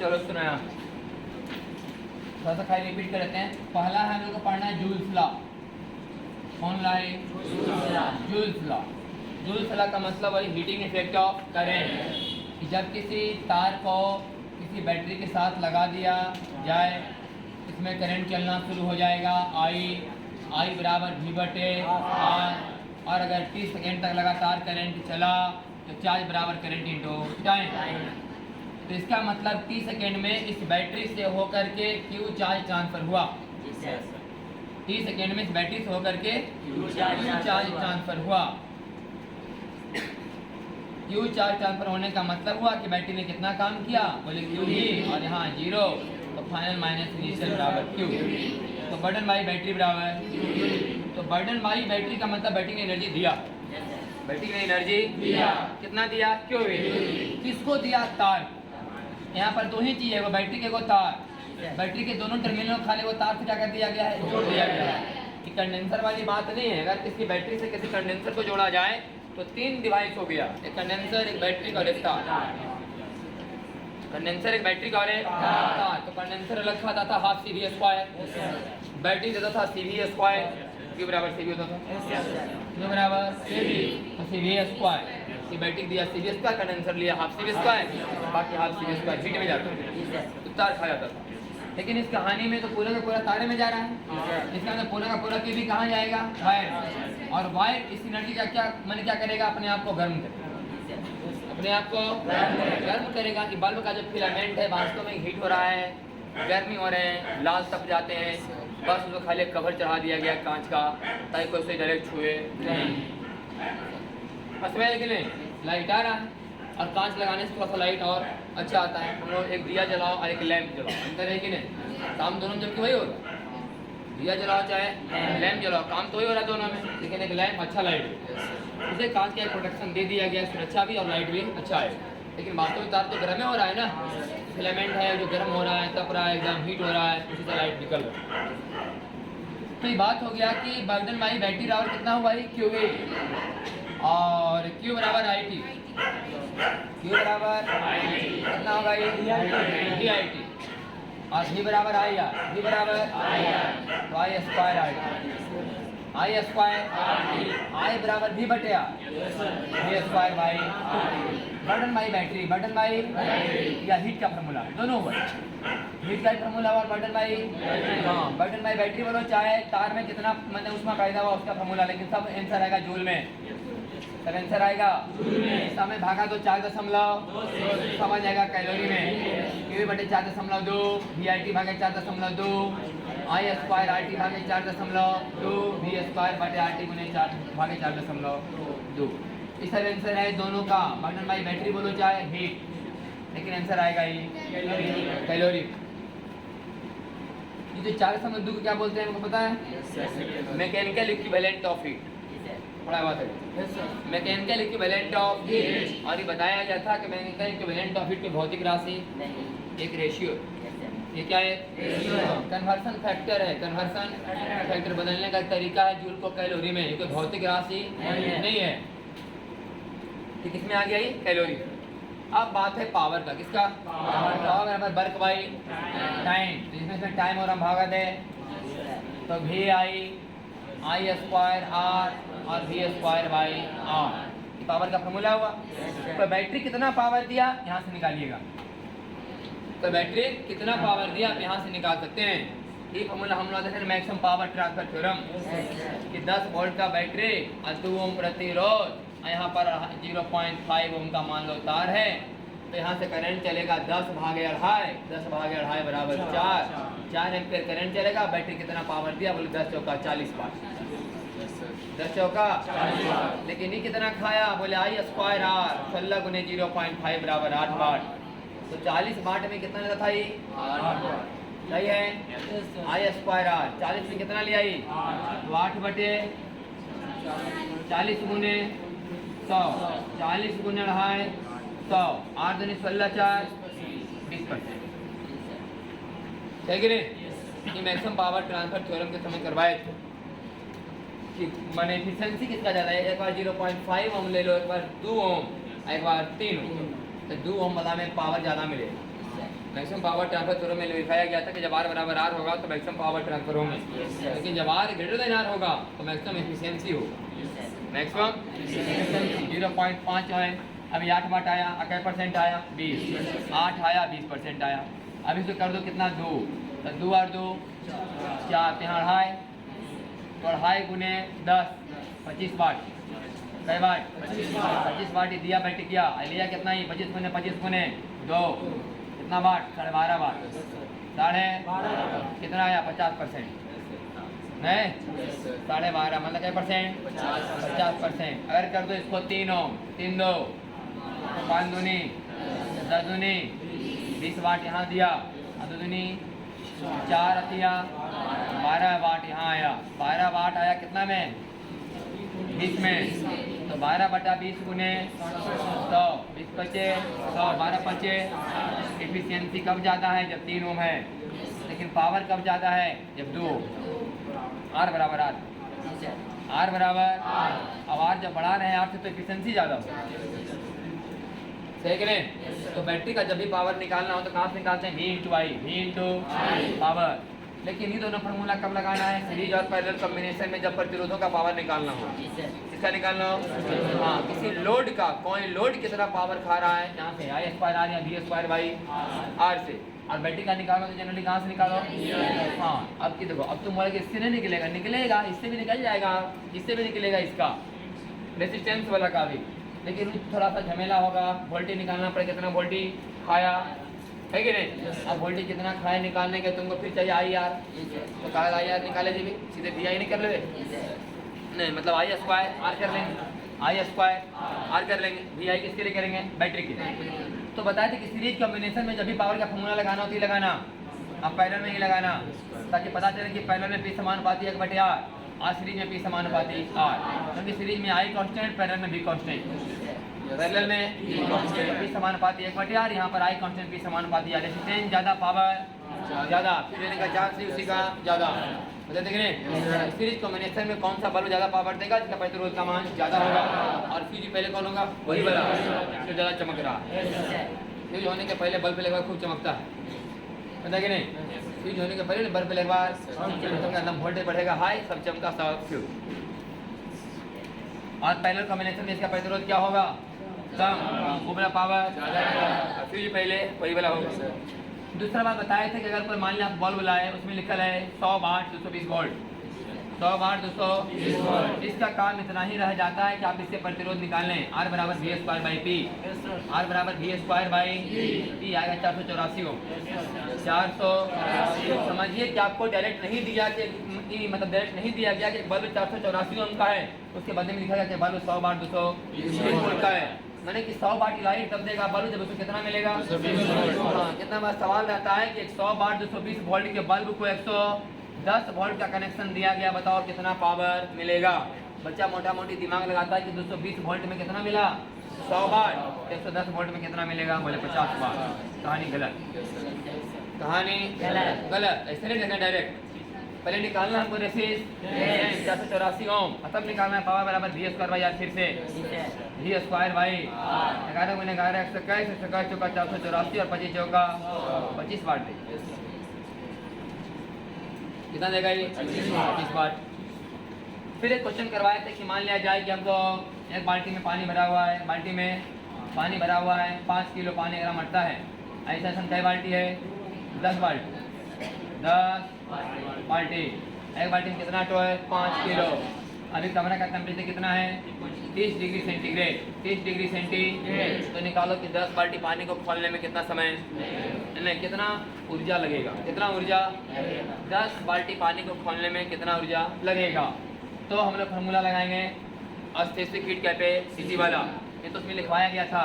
चलो सुनो यहाँ थोड़ा सा खाली रिपीट कर लेते हैं। पहला है हम लोग को पढ़ना है जूल्स लॉ। कौन ला है? Joules law. जूल्स लॉ का मतलब है हीटिंग इफेक्ट ऑफ करेंट। जब किसी तार को किसी बैटरी के साथ लगा दिया जाए इसमें करंट चलना शुरू हो जाएगा। आई बराबर V/R। और अगर 30 सेकेंड तक लगातार करंट चला तो चार्ज बराबर करंट इंटू टाइम। तो इसका मतलब 30 सेकेंड में इस बैटरी से होकर के Q चार्ज ट्रांसफर हुआ। 30 सेकेंड में इस बैटरी से होकर के Q चार्ज ट्रांसफर हुआ। Q चार्ज ट्रांसफर होने का मतलब हुआ कि बैटरी ने कितना काम किया, बोले Q ही, और यहाँ 0 तो फाइनल माइनस इनिशियल बराबर Q। तो बर्डन बाई बैटरी बराबर, तो बर्डन बाई बैटरी का मतलब बैटरी ने एनर्जी दिया। बैटरी ने एनर्जी दिया, कितना दिया? Q। किसको दिया? तार। यहाँ पर दो ही चीज है, वो बैटरी के वो तार, बैटरी के दोनों टर्मिनलों खाली वो तार से क्या कर दिया गया है? जोड़ दिया गया है। कि कंडेंसर वाली बात नहीं है। अगर किसी बैटरी से किसी कंडेंसर को जोड़ा जाए तो 3 डिवाइस हो गया, एक कंडेंसर, एक बैटरी और एक तार। कंडेंसर, एक बैटरी और एक तार। तो कंडेंसर अलग खाता था हाफ CV², बैटरी देता था CV²। Q बराबर CV होता था, Q बराबर तो CV²। की बैटरी दिया CV², कंडेंसर लिया हाफ CV², बाकी हाफ CV² हीट में जाता है तो तार खा जाता था। लेकिन इस कहानी में तो पूरा का पूरा तारे में जा रहा है। इसका मतलब पूरा का पूरा भी कहाँ जाएगा? वायर। और वायर इस एनर्जी का क्या मैंने क्या करेगा? अपने आप को गर्म करेगा, अपने आप को गर्म करेगा। कि बल्ब का जो फिलामेंट है वास्तव में हीट हो रहा है, गर्मी हो रहे हैं, लाल तप जाते हैं, बस उसको खाली कवर चढ़ा दिया गया कांच का ताकि कोई उसे डायरेक्ट छुए नहीं। बस में कि नहीं, लाइट आ रहा है और कांच लगाने से थोड़ा सा लाइट और अच्छा आता है। हम लोग एक दिया जलाओ और एक लैंप जलाओ, अंतर है कि नहीं? काम दोनों जबकि वही होगा, दिया जलाओ चाहे लैंप जलाओ, काम तो वही हो रहा है दोनों में। लेकिन एक लैंप अच्छा लाइट, उसे कांच का एक प्रोटेक्शन दे दिया गया, सुरक्षा भी और लाइट भी अच्छा है। लेकिन वास्तविक तार तो गर्म हो रहा है ना, फिलामेंट है जो गर्म हो रहा है, तप रहा है, एकदम हीट हो रहा है, उसी से लाइट निकल रहा है। तो ये बात हो गया कि बर्डन बाई बैटरी पावर कितना हुआ है? QA। और Q बराबर IT, Q बराबर कितना होगा? DIT। और V बराबर IR, V बराबर तो I बराबर V/R, V² by burden by battery, burden by या हीट का फॉर्मूला दोनों हुआ। हीट का फॉर्मूला और बर्डन बाई, हाँ बर्डन बाई बैटरी बोलो चाहे तार में कितना मतलब उसमें पैदा हुआ उसका फॉर्मूला, लेकिन सब आंसर आएगा जूल में। सब आंसर आएगा समय भागा तो 4.2 समझ आएगा कैलोरी में। Q बटे 4.2, VIT भागे 4.2, I² RT भागे 4.2, V² बटे RT गुने 4 भागे 4.2। इस सब आंसर है दोनों का, बर्डन बाई बैटरी बोलो चाहे हीट, लेकिन आंसर आएगा ये कैलोरी। ये जो 4.2 को क्या बोलते हैं हमको पता है? Mechanical equivalent of heat. बड़ा बात है, मैकेनिकल इक्विवेलेंट ऑफ हीट। और ये बताया गया था कि मैकेनिकल इक्विवेलेंट ऑफ हीट की भौतिक राशि एक रेशियो, ये क्या है? कन्वर्सन फैक्टर है। कन्वर्सन फैक्टर बदलने का तरीका है जूल को कैलोरी में, ये कोई भौतिक राशि नहीं है। कि किसमें आ गया ये? कैलोरी। अब बात है पावर का, किसका? पावर बराबर वर्क बाई टाइम। तो इसमें से टाइम और हम भागा दे तो VI² और V² बाई R पावर का फॉर्मूला हुआ। तो बैटरी कितना पावर दिया यहाँ से निकालिएगा, तो बैटरी कितना पावर दिया आप यहाँ से निकाल सकते हैं। ये फॉर्मूला हम लोग देखें मैक्सिमम पावर ट्रांसफर थ्योरम कि 10 वोल्ट का बैटरी और 2 ओम प्रतिरोध, यहाँ पर 0.5 ओम का मान लो तार है, तो यहाँ से करंट चलेगा 10/2, 10/2 बराबर 4 एम्पियर करंट चलेगा। बैटरी कितना पावर दिया? बोले 10 चौका 40 वाट, 10 चौका 40 वाट। लेकिन ये कितना खाया? बोले I² R 16 गुने 0.5 बराबर 8 वाट। तो 40 वाट में कितना लेता था ये? 8 वाट। सही है, I² R 40 में कितना लिया ये? 8 बटे 40 गुने 100, 40 गुने 2.5 100, 8 दूनी 16 4 20%। सही कि नहीं? ये मैक्सिमम पावर ट्रांसफर थ्योरम के समय करवाए थे कि माने एफिशिएंसी किसका ज़्यादा है। एक बार 0.5 ओम ले लो, एक बार 2 ओम, एक बार 3 ओम, तो 2 ओम वाला में पावर ज़्यादा मिलेगा। मैक्सिमम पावर ट्रांसफर थ्योरम में लिखाया गया था कि जब R बराबर R होगा तो मैक्सिमम पावर ट्रांसफर होंगे, लेकिन जब R ग्रेटर देन R होगा तो मैक्सिमम एफिशिएंसी होगा। मैक्सिमम 0.5 है। अभी 8 वाट आया, क्या परसेंट आया 20, 8 आया 20% आया। अब इसको कर दो कितना 2, तो 2 और 2 4, यहाँ अढ़ाई, तो अढ़ाई गुने 10 25 वाट, कई वाट 25 वाट ही दिया बैटरी किया, लिया कितना ही 25 गुने 2 कितना वाट 12.5 वाट, साढ़े कितना आया 50%, नहीं 12.5 मतलब क्या परसेंट 50%। अगर कर दो इसको 3 ओम 3 2 5 दूनी 10 दूनी 20 वाट यहाँ दिया, 2 दूनी 4 अतिया 12 वाट यहाँ आया, 12 वाट आया कितना में 20 में, तो 12 बटा 20 गुने 100, 20 बचे 100, 12 बचे। एफिशिएंसी कब ज़्यादा है जब 3 ओम है, लेकिन पावर कब ज़्यादा है जब 2। R बराबर R बराबर अब R जब बढ़ा रहे हैं R से तो एफिशिएंसी ज़्यादा हो, सही कि नहीं। तो बैटरी का जब भी पावर निकालना हो तो कहाँ से निकालते हैं, V इंटू पावर। लेकिन ये दोनों फार्मूला कब लगाना है, सीरीज और पैरेलल कॉम्बिनेशन में जब प्रतिरोधों का पावर निकालना हो। किसका निकालना हो, हाँ किसी लोड का, कोई लोड की तरह पावर खा रहा है, यहाँ से I स्क्वायर R या V स्क्वायर बाई R से। और बैटरी का निकालो तो जनरली कहाँ से निकालो, हाँ अब की देखो, अब तुम बोले कि इससे नहीं निकलेगा, निकलेगा इससे भी निकल जाएगा, इससे भी निकलेगा, इसका रेसिस्टेंस वाला का भी, लेकिन थोड़ा सा झमेला होगा, वोल्टेज निकालना पड़े कितना वोल्टेज खाया है कि नहीं। अब वोल्टेज कितना खाया निकालने के तुमको फिर चाहिए IR, तो कहा IR निकाले जी भी सीधे VI नहीं कर ले, नहीं मतलब I स्क्वायर R कर लेंगे, I स्क्वायर R कर लेंगे, VI किसके लिए करेंगे, बैटरी के। तो बताए थे कि सीरीज कॉम्बिनेशन में जब भी पावर का फॉर्मूला लगाना होती है लगाना, अब पैरेलल में ही लगाना, ताकि पता चले कि पैरेलल में P समानुपाती 1/R और सीरीज में P समानुपाती R, क्योंकि सीरीज में I कांस्टेंट, पैरेलल में V कांस्टेंट, पैरेलल में P समानुपाती 1/R, यहाँ पर I कांस्टेंट P समानुपाती R। रेजिस्टेंस ज़्यादा पावर ज़्यादा, फिर देने का चांस ही उसी का ज़्यादा, बताते कि नहीं। सीरीज कॉम्बिनेशन में कौन सा बल्ब ज़्यादा पावर देगा, जिसका प्रतिरोध का मान ज़्यादा होगा, और फ्यूज पहले कौन होगा, वही वाला जो ज़्यादा चमक रहा है। फ्यूज होने के पहले बल्ब लगवा खूब चमकता है, पता कि नहीं। फ्यूज होने के पहले बल्ब लगवा एकदम वोल्टेज बढ़ेगा हाई, सब चमका सब फ्यूज। और पैरेलल कॉम्बिनेशन में इसका प्रतिरोध क्या होगा, कम, वो वाला पावर, फ्यूज पहले वही वाला होगा। दूसरा बात बताए थे कि अगर कोई मान लिया आप बल्ब लाए, उसमें लिखा है 100 वाट 220 वोल्ट, 100 वाट 220 वोल्ट, इसका काम इतना ही रह जाता है कि आप इससे प्रतिरोध निकाल लें। R बराबर V square by P, R बराबर V स्क्वायर बाई P आएगा 484 ओम, 400। समझिए कि आपको डायरेक्ट नहीं दिया कि मतलब डायरेक्ट नहीं दिया गया कि बल्ब 484 ओम का है, उसके बदले में लिखा गया कि बल्ब 100 वाट 220 वोल्ट का है, मैंने कि 100 वाट की लाइट तब देगा बल्ब जब उसको कितना मिलेगा, हाँ कितना बार सवाल रहता है कि 100 वाट 220 वोल्ट के बल्ब को 110 वोल्ट का कनेक्शन दिया गया, बताओ कितना पावर मिलेगा। बच्चा मोटा मोटी दिमाग लगाता है कि 220 वोल्ट में कितना मिला 100 वाट, 110 वोल्ट में कितना मिलेगा, बोले 50 वाट। कहानी गलत, कहानी गलत, ऐसे नहीं देखना डायरेक्ट। पहले निकालना हमको रेसिस्टेंस 484 ओम, तब निकालना है पावर बराबर V स्क्वायर बाई R, फिर से V स्क्वायर बाई 11 गुने 11 121, 121 चौका 484 और 25 चौका 25 वाट देगा। कितना देगा ये 25 वाट। फिर एक क्वेश्चन करवाए थे कि मान लिया जाए कि हमको एक बाल्टी में पानी भरा हुआ है, बाल्टी में पानी भरा हुआ है, 5 किलो पानी अगर मटता है, ऐसा कई बाल्टी है, 10 बाल्टी, 10 बाल्टी, एक बाल्टी में कितना टो है 5 किलो। अभी कमरा का टेम्परेचर कितना है 30 डिग्री सेंटीग्रेड, 30 डिग्री सेंटीग्रेड, तो निकालो कि 10 बाल्टी पानी को खोलने में कितना समय, नहीं कितना ऊर्जा लगेगा, कितना ऊर्जा, 10 बाल्टी पानी को खोलने में कितना ऊर्जा लगेगा। तो हम लोग फार्मूला लगाएंगे स्पेसिफिक हीट कैपेसिटी वाला, ये तो उसमें लिखवाया गया था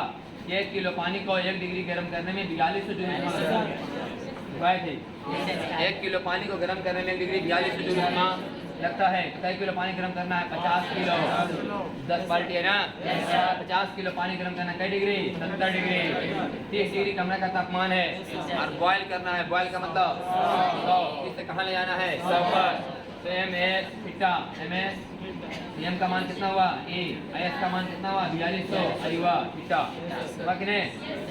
1 किलो पानी को 1 डिग्री गर्म करने में 4200 जूल लिखवाए थे। 1 किलो पानी को गर्म करने में 1 डिग्री 4200 जूल लगता है। तो कई किलो पानी गर्म करना है 50 किलो, 10 बाल्टी है ना, 50 किलो पानी गर्म करना है, कई डिग्री 70 डिग्री, 30 डिग्री कमरे का तापमान है, और बॉयल करना है, बॉयल का मतलब 100, इससे कहाँ ले जाना है 100 पर। तो MS थीटा, MS CM का मान कितना हुआ A, IS का मान कितना हुआ 4200, अरे वाह थीटा बाकी नहीं।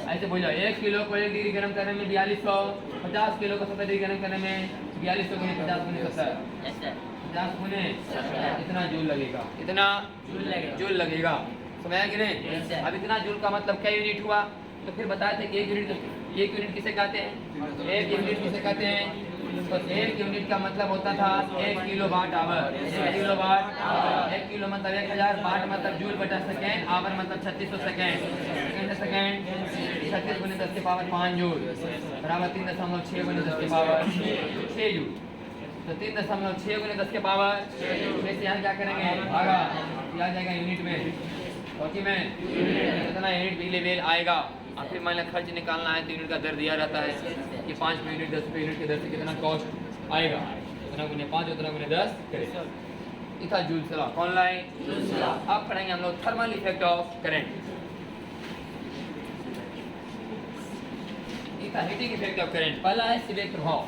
ऐसे बोलो 1 किलो को 1 डिग्री गर्म करने में 4200, 50 किलो को 70 डिग्री गर्म करने में 4200 गुने 50 गुने 70, 50 गुने इतना जूल लगेगा, इतना जूल लगेगा, समझा कि नहीं। अब इतना जूल का मतलब क्या यूनिट हुआ, तो फिर बताए थे कि एक यूनिट किसे कहते हैं, एक यूनिट किसे कहते हैं, तो एक यूनिट का मतलब होता था 1 kilowatt hour, 1 kilowatt, 1 kilo मतलब 1000, वाट मतलब जूल बटा सेकेंड, आवर मतलब 3600 सेकेंड, सेकेंड 36 गुने 10 के पावर 5 जूल बराबर 3.6 गुने 10 के पावर 6 जूल। तो 3.6 गुने 10 के पावर 6 से यहाँ क्या करेंगे भागा, आ जाएगा यूनिट में, ओके में कितना यूनिट बिजली बिल आएगा। और फिर मान लिया खर्च निकालना है तो यूनिट का दर दिया रहता है कि 5 यूनिट 10 रुपये यूनिट के दर से कितना कॉस्ट आएगा, उतना गुने 5 उतना गुने 10 करेगा, इतना जूल चला कौन लाए। अब पढ़ेंगे हम लोग thermal effect of current, heating effect of current. पहला है सीबेक प्रभाव,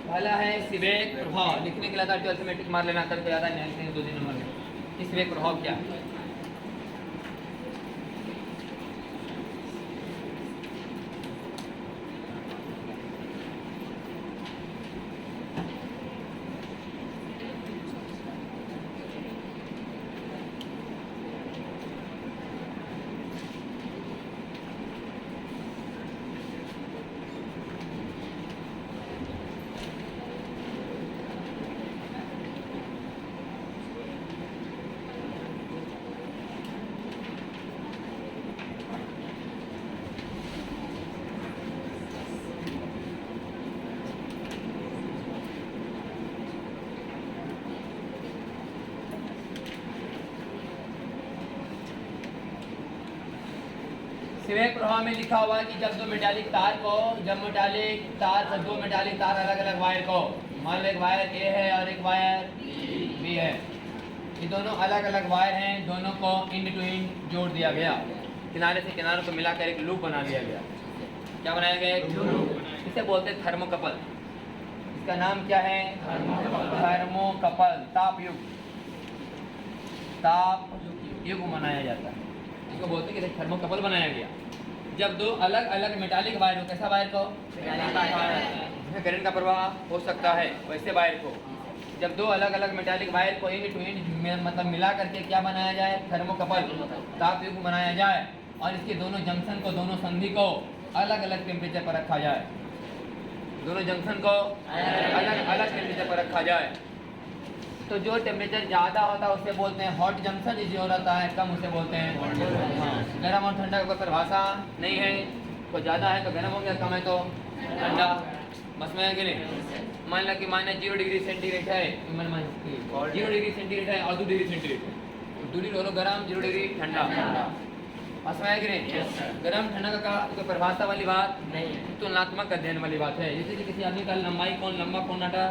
पहला है सीबेक प्रभाव, लिखने के लिए आता है टिक मार लेना, करके ज़्यादा नहीं लिखने 2 नंबर में। सीबेक प्रभाव क्या है, सीबेक प्रभाव में लिखा हुआ है कि जब दो मेटालिक तार को, जब मेटालिक तार से दो मेटालिक तार अलग अलग वायर को, मान लो एक वायर ए है और एक वायर बी है, ये दोनों अलग अलग वायर हैं, दोनों को इंड टू इंड जोड़ दिया गया, किनारे से किनारों को मिलाकर एक लूप बना दिया गया। क्या बनाया गया, एक लूप। इसे बोलते हैं थर्मोकपल, इसका नाम क्या है थर्मोकपल, ताप युग बनाया जाता है, इसको बोलते हैं कि थर्मोकपल बनाया गया। जब दो अलग अलग मेटालिक वायर हो, कैसा वायर को, जिसमें करंट का प्रवाह हो सकता है, वैसे वायर को, जब दो अलग अलग मेटालिक वायर को इंड टू इंड मतलब मिला करके क्या बनाया जाए, थर्मोकपल, ताप युग बनाया जाए, और इसके दोनों जंक्शन को, दोनों संधि को अलग अलग टेम्परेचर पर रखा जाए, दोनों जंक्शन को अलग अलग टेम्परेचर पर रखा जाए। तो जो टेम्परेचर ज़्यादा होता है उसे बोलते हैं हॉट जंक्शन, जो रहता है कम उसे बोलते हैं गर्म और ठंडा का कोई परिभाषा नहीं है, तो ज़्यादा है तो गर्म हो गया, कम है तो ठंडा, बस में है कि नहीं। मान लो कि माइनस 0 डिग्री सेंटीग्रेड है, 0 डिग्री सेंटीग्रेड है और 2 डिग्री सेंटीग्रेड, 2 डिग्री गर्म 0 डिग्री ठंडा, बस में है कि नहीं। गर्म ठंडा का कोई परिभाषा वाली बात नहीं, तुलनात्मक अध्ययन वाली बात है। जैसे कि किसी आदमी का लंबाई कौन लंबा कौन नाटा,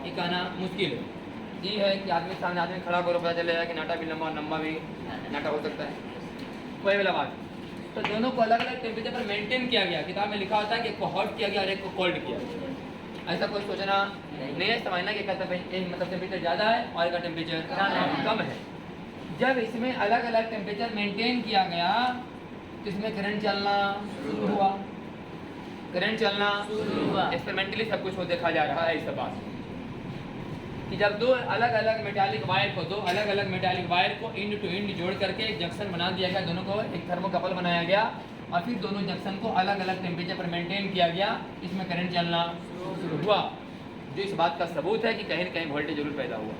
ये कहना मुश्किल है, ये है कि आदमी सामने आदमी खड़ा करो, पता चलेगा कि नाटा भी लंबा और लंबा भी नाटा हो सकता है, वही वाला बात। तो दोनों को अलग अलग टेम्परेचर पर मेंटेन किया गया, किताब में लिखा होता है कि एक को हॉट किया गया और एक को कोल्ड किया गया। ऐसा कोई सोचना नहीं है, समझना कि मतलब टेम्परेचर ज़्यादा है और एक का टेम्परेचर कम है। जब इसमें अलग अलग टेम्परेचर मेंटेन किया गया तो इसमें करंट चलना शुरू हुआ, करंट चलना एक्सपेरिमेंटली सब कुछ वो देखा जा रहा है। इस बात कि जब दो अलग अलग मेटालिक वायर को, दो अलग अलग मेटालिक वायर को इंड टू इंड जोड़ करके एक जंक्शन बना दिया गया, दोनों को एक थर्मोकपल बनाया गया, और फिर दोनों जंक्शन को अलग अलग टेम्परेचर पर मेंटेन किया गया, इसमें करंट चलना शुरू हुआ। जो इस बात का सबूत है कि कहीं न कहीं वोल्टेज जरूर पैदा हुआ,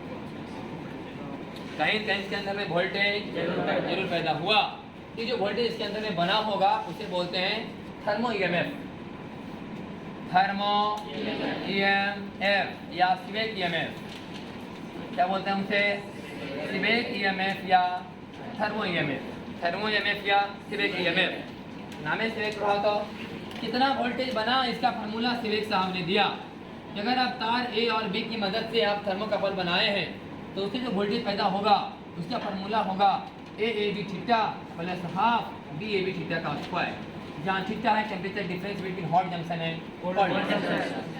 कहीं न कहीं इसके अंदर में वोल्टेज जरूर पैदा हुआ। कि जो वोल्टेज इसके अंदर में बना होगा उसे बोलते हैं थर्मो ईएमएफ, थर्मो ईएमएफ या सीबेक ईएमएफ। क्या बोलते हैं उसे, सीबेक ईएमएफ या थर्मो ईएमएफ, थर्मो ईएमएफ या सीबेक ईएमएफ। नाम है सीबेक प्रभाव। तो कितना वोल्टेज बना इसका फार्मूला सीबेक साहब ने दिया। अगर आप तार ए और बी की मदद से आप थर्मोकपल बनाए हैं तो उससे जो वोल्टेज पैदा होगा उसका फार्मूला होगा A B theta plus half B A B theta का स्क्वायर, जहाँ थीटा है temperature difference between hot junction है कोल्ड जंक्शन।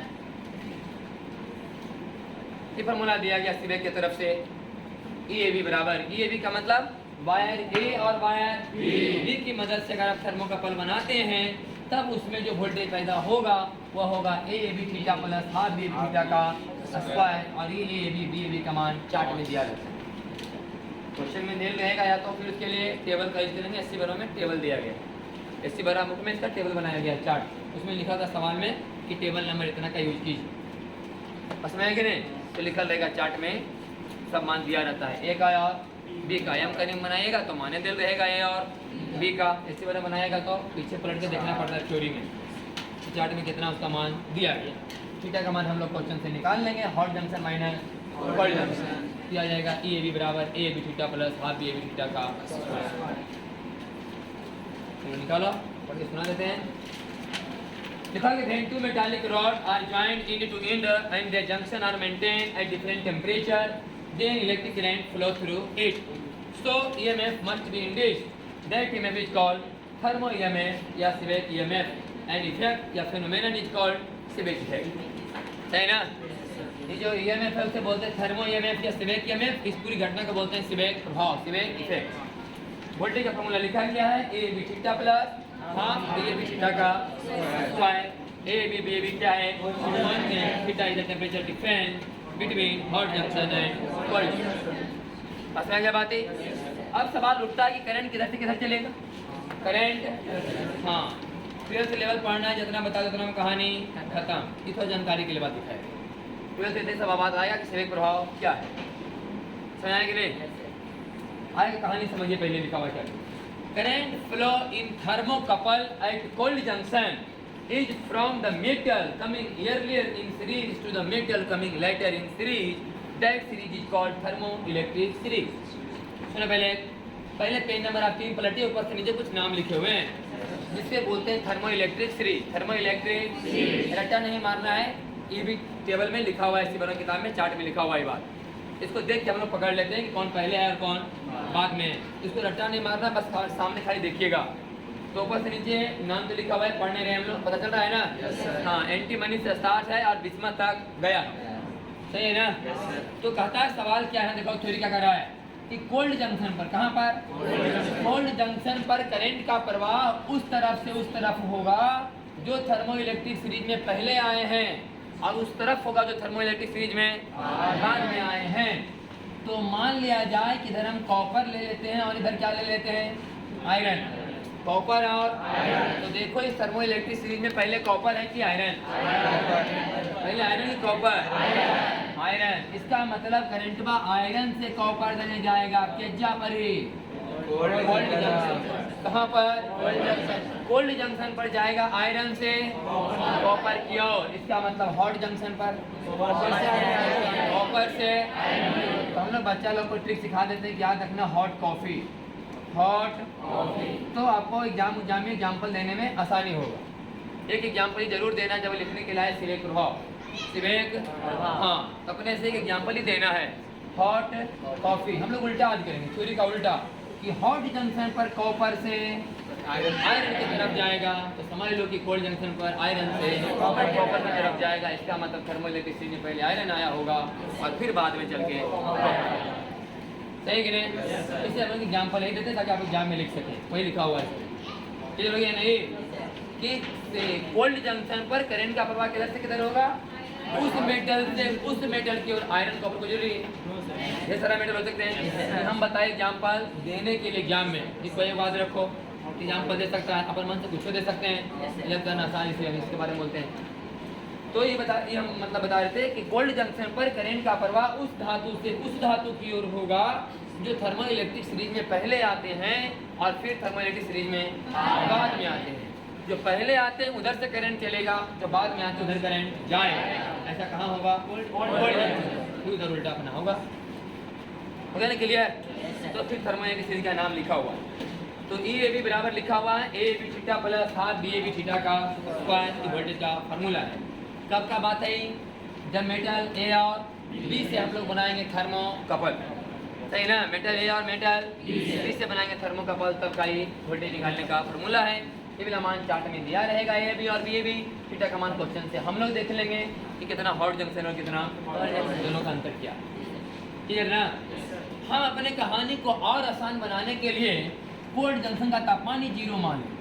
ये फार्मूला दिया गया सीबेक की तरफ से। EAB बराबर EAB का मतलब वायर A और वायर B की मदद से अगर आप थर्मोकपल बनाते हैं तब उसमें जो वोल्टेज पैदा होगा वह होगा AAB theta plus half BAB theta का स्क्वायर और EAB BAB का मान चार्ट में दिया रहता है। क्वेश्चन में दिया रहेगा या तो फिर उसके लिए टेबल का यूज करेंगे। 80 बारों में टेबल दिया गया, 80 बारह बुक में इसका टेबल बनाया गया चार्ट, उसमें लिखा था सवाल में कि टेबल नंबर इतना का यूज कीजिए। बस में है कि नहीं, तो लिखा रहेगा चार्ट में सब मान दिया रहता है। ए का और बी का एम का नियम बनाइएगा तो माने दिल रहेगा ए और बी का। इसी तरह बनाएगा तो पीछे पलट के देखना पड़ता है थ्योरी में तो चार्ट में कितना उसका मान दिया गया। थीटा का मान हम लोग क्वेश्चन से निकाल लेंगे। Hot junction minus cold junction किया जाएगा EAB बराबर AAB theta plus half BAB theta का स्क्वायर। तो निकालो पढ़ के सुना देते हैं। लिखा कि when two metallic rods are joined end to end and their junction are maintained at different temperature, then electric current flow through it. So EMF must be induced. That EMF is called thermo EMF या Seebeck EMF, and effect या phenomenon is called Seebeck effect. सही ना? ये जो EMF है उसे बोलते हैं थर्मो EMF या Seebeck EMF। इस पूरी घटना को बोलते हैं Seebeck प्रभाव, Seebeck इफेक्ट। वोल्टेज का फॉर्मूला लिखा गया है AAB theta plus half BAB theta का स्क्वायर। AAB BAB क्या है? Theta is the temperature difference between hot junction and cold junction. बस में क्या बात है। अब सवाल उठता है कि करंट किधर से किधर चलेगा। करंट हाँ 12th लेवल पढ़ना है, जितना बता उतना में कहानी खत्म। इस जानकारी के लिए बात दिखाएगा। 12th से सब आवाज आएगा कि Seebeck प्रभाव क्या है, समझ आएगा कि नहीं आएगा। कहानी समझिए पहले लिखा हुआ क्या। Current flow in thermocouple at cold junction is from the metal coming earlier in series to the metal coming later in series. That series is called thermoelectric series. सुनो पहले पेज नंबर आप 3 पलटिए, ऊपर से नीचे कुछ नाम लिखे हुए हैं जिसके बोलते हैं थर्मोइलेक्ट्रिक सीरीज। थर्मोइलेक्ट्रिक रट्टा नहीं मारना है, ये भी टेबल में लिखा हुआ है, इसी बड़ा किताब में चार्ट में लिखा हुआ है बात। इसको देख के हम लोग पकड़ लेते हैं कि कौन पहले है और कौन बाद में है। इसको रट्टा नहीं मारना, बस सामने खाली देखिएगा। तो ऊपर से नीचे नाम तो लिखा हुआ है, पढ़ने रहे हम लोग, पता चल रहा है ना। हाँ एंटी मनी से स्टार्ट है और बिस्मत तक गया, सही है ना। तो कहता है सवाल क्या है, देखो थ्योरी क्या कर रहा है कि कोल्ड जंक्शन पर, कहाँ पर कोल्ड जंक्शन पर करंट का प्रवाह उस तरफ से उस तरफ होगा जो थर्मोइलेक्ट्रिक सीरीज में पहले आए हैं और उस तरफ होगा जो थर्मोइलेक्ट्रिक सीरीज में बाद में आए हैं। तो मान लिया जाए कि इधर हम कॉपर ले लेते हैं और इधर क्या ले लेते हैं आयरन। कॉपर और तो देखो इस थर्मोइलेक्ट्रिक सीरीज में पहले कॉपर है कि आयरन, पहले आयरन की कॉपर आयरन। इसका मतलब करंट बा आयरन से कॉपर देने जाएगा केजा पर ही कोल्ड जंक्शन। कहाँ पर कोल्ड जंक्शन पर जाएगा आयरन से कॉपर की ओर। इसका मतलब हॉट जंक्शन पर कॉपर से। तो हम लोग बच्चा लोग को ट्रिक सिखा देते हैं कि याद रखना हॉट कॉफी, हॉट तो आपको एग्जाम में एग्जाम्पल देने में आसानी होगा। एक एग्जाम्पल ही जरूर देना जब लिखने के लिए Seebeck प्रभाव, Seebeck हाँ अपने से एक एग्जाम्पल ही देना है। हॉट कॉफी हम लोग उल्टा आज करेंगे, थ्योरी का उल्टा कि हॉट जंक्शन पर कॉपर से आयरन की तरफ जाएगा, तो समझ लो कि कोल्ड जंक्शन पर आयरन से कॉपर की तरफ जाएगा। इसका मतलब थर्मोइलेक्ट्रिक सीरीज में पहले आयरन आया होगा और फिर बाद में चल के, सही कि नहीं। इसे हम लोग एग्जाम्पल नहीं देते ताकि आप एग्जाम में लिख सकें, वही लिखा हुआ है। क्लियर हो गया नहीं कि कोल्ड जंक्शन पर करंट का प्रवाह किधर से किधर होगा, उस मेटल से उस मेटल की ओर। आयरन कॉपर को जरूरी ये सारा मेटल हो सकते हैं। हम बताए एग्जाम्पल देने के लिए एग्जाम में, इसको एक बात रखो, एग्जाम्पल दे सकता है अपन मन से कुछ दे सकते हैं, याद करना आसानी से हम इसके बारे में बोलते हैं। तो ये हम मतलब बता रहे थे कि कोल्ड जंक्शन पर करंट का प्रवाह उस धातु से उस धातु की ओर होगा जो थर्मोइलेक्ट्रिक सीरीज में पहले आते हैं और फिर थर्मोइलेक्ट्रिक सीरीज में बाद में आते हैं। जो पहले आते हैं उधर से करंट चलेगा, जो बाद में आते हैं उधर करंट जाएगा। ऐसा कहाँ होगा, कोल्ड उधर उल्टा अपना होगा। हो गया ना क्लियर। तो फिर थर्मोइलेक्ट्रिक सीरीज का नाम लिखा हुआ है। तो EAB बराबर लिखा हुआ है AAB theta plus half BAB theta का स्क्वायर वोल्टेज का फार्मूला है। कब का बात है, जब मेटल A और B से हम लोग बनाएंगे थर्मोकपल, सही ना। मेटल A और मेटल B से बनाएंगे थर्मोकपल, तब का ही वोल्टेज निकालने का फार्मूला है। ये वाला मान चार्ट में दिया रहेगा AAB और BAB। थीटा का मान क्वेश्चन से हम लोग देख लेंगे कि कितना हॉट जंक्शन और कितना दोनों का अंतर क्या, क्लियर ना। हम अपने कहानी को और आसान बनाने के लिए कोल्ड जंक्शन का तापमान ही 0 मान लें।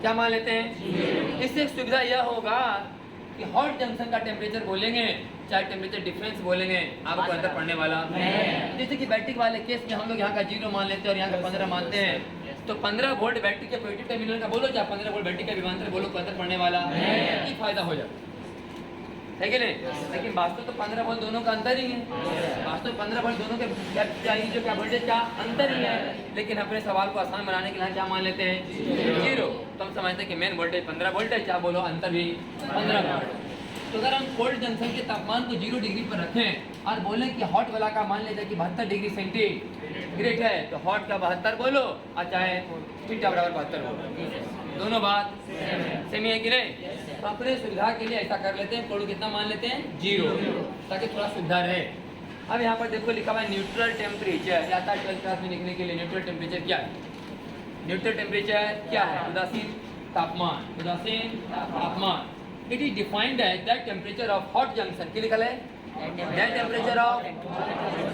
क्या मान लेते हैं? इससे एक सुविधा यह होगा कि हॉट जंक्शन का टेम्परेचर बोलेंगे चाहे टेम्परेचर डिफरेंस बोलेंगे, आपको अंतर पड़ने वाला जैसे कि बैटरी वाले केस में हम लोग यहाँ का 0 मान लेते हैं और यहाँ का 15 मानते हैं, तो 15 वोल्ट बैटरी के पॉजिटिव टर्मिनल का बोलो, चाहे 15 वोल्ट बैटरी का विभवांतर बोलो, को अंतर पड़ने वाला ये फायदा हो जाता है कि नहीं? लेकिन वास्तव तो 15 वोल्ट दोनों का अंतर ही है, वास्तव 15 वोल्ट दोनों के जो क्या वोल्टेज का अंतर ही है, लेकिन अपने सवाल को आसान बनाने के लिए क्या मान लेते हैं 0। तो हम समझते हैं कि मेन वोल्टेज 15 वोल्ट है, क्या बोलो अंतर भी 15 वोल्ट। तो अगर हम कोल्ड जंक्शन के तापमान को 0 डिग्री पर रखें और बोलें कि हॉट वाला का मान लेते हैं कि 72 डिग्री सेंटीग्रेड है, तो हॉट का 72 बोलो और चाहे थीटा बराबर 72 बोलो, दोनों बात सेम है कि नहीं? तो अपने सुविधा के लिए ऐसा कर लेते हैं, कोल्ड कितना मान लेते हैं 0, ताकि थोड़ा सुविधा रहे। अब यहाँ पर देखो लिखा हुआ है न्यूट्रल टेम्परेचर, आता है 12th क्लास में लिखने के लिए न्यूट्रल टेम्परेचर क्या है? न्यूट्रल टेम्परेचर क्या है? उदासीन तापमान, उदासीन तापमान। It is defined as that temperature of hot junction, क्या लिखा है? दैट टेम्परेचर ऑफ,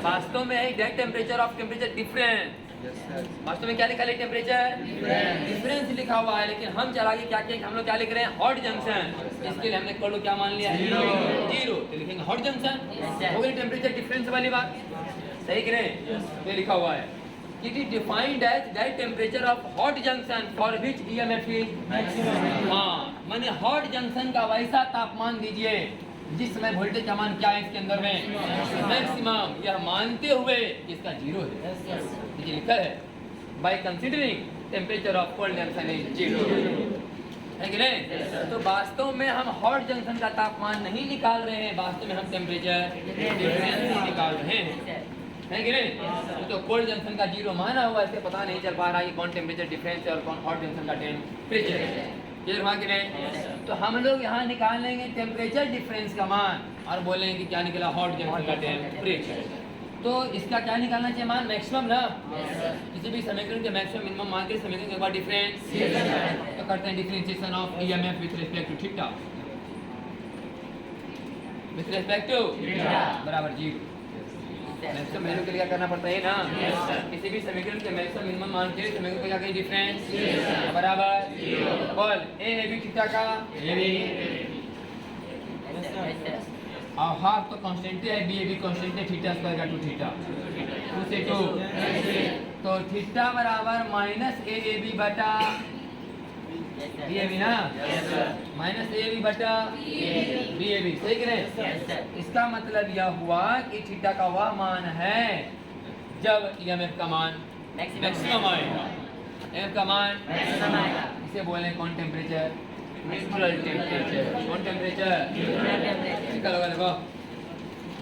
वास्तव में है that temperature of temperature difference, वास्तव में क्या लिखा है? टेम्परेचर डिफरेंस लिखा हुआ है, लेकिन हम चला के क्या किया, हम लोग क्या लिख रहे हैं हॉट जंक्शन, इसके लिए हमने कोल्ड क्या मान लिया 0, तो लिखेंगे हॉट जंक्शन, हो गई टेम्परेचर डिफरेंस वाली बात, सही कि नहीं? ये लिखा हुआ है It is defined as that temperature of hot junction for which EMF is maximum। हाँ, माने हॉट जंक्शन का वैसा तापमान दीजिए जिस समय वोल्टेज का मान क्या है इसके अंदर में मैक्सिमम, यह मानते हुए इसका 0 है, ये लिखा है by considering temperature of cold junction is 0, है कि नहीं? तो वास्तव में हम हॉट जंक्शन का तापमान नहीं निकाल रहे हैं, वास्तव में हम टेम्परेचर डिफरेंस निकाल रहे हैं, है कि नहीं? तो कोल्ड जंक्शन का 0 माना हुआ, इससे पता नहीं चल पा रहा है कि कौन टेम्परेचर डिफरेंस है और कौन हॉट जंक्शन का टेम्परेचर है, क्लियर हुआ कि नहीं? तो हम लोग यहाँ निकाल लेंगे टेम्परेचर डिफरेंस का मान और बोलेंगे कि क्या निकला हॉट जंक्शन का टेम्परेचर, तो इसका क्या निकालना चाहिए मान? मैक्सिमम ना, किसी भी समीकरण के मैक्सिमम मिनिमम मान के समीकरण के बाद डिफरेंस, तो करते हैं differentiation of EMF with respect to theta, with respect to बराबर 0। मैक्सिमम वैल्यू के लिए क्या करना पड़ता है ना, किसी भी समीकरण के मैक्सिमम मिनिमम मान के समीकरण पे क्या करें डिफरेंस बराबर बोल ए बी थीटा का ए बी और हाफ तो कांस्टेंट है, बी ए बी कांस्टेंट है, थीटा स्क्वायर का 2 थीटा 2 से 2, तो थीटा बराबर माइनस ए बी बटा बी ए बी ना, माइनस ए बी बटा बी ए बी, सही कि नहीं? इसका मतलब यह हुआ कि थीटा का वह मान है जब ईएमएफ का मान मैक्सिमम आएगा, एफ का मान मैक्सिमम आएगा, इसे बोले कौन टेम्परेचर? Neutral temperature. कौन टेम्परेचर? निकल होगा, देखो